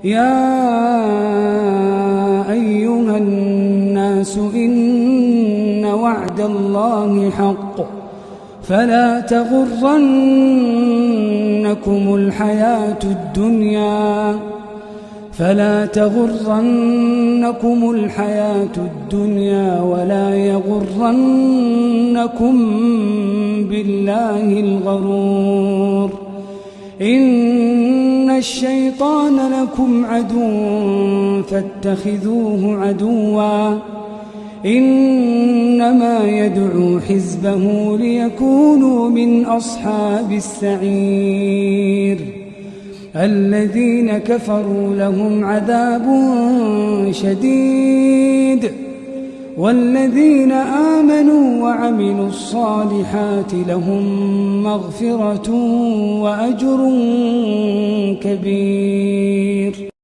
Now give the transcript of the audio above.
يا أيها الناس إن وعد الله حق فلا تغرنكم الحياة الدنيا ولا يغرنكم بالله الغرور. إن الشيطان لكم عدو فاتخذوه عدوا إنما يدعو حزبه ليكونوا من أصحاب السعير. الذين كفروا لهم عذاب شديد والذين آمنوا وعملوا الصالحات لهم مغفرة وأجر كبير.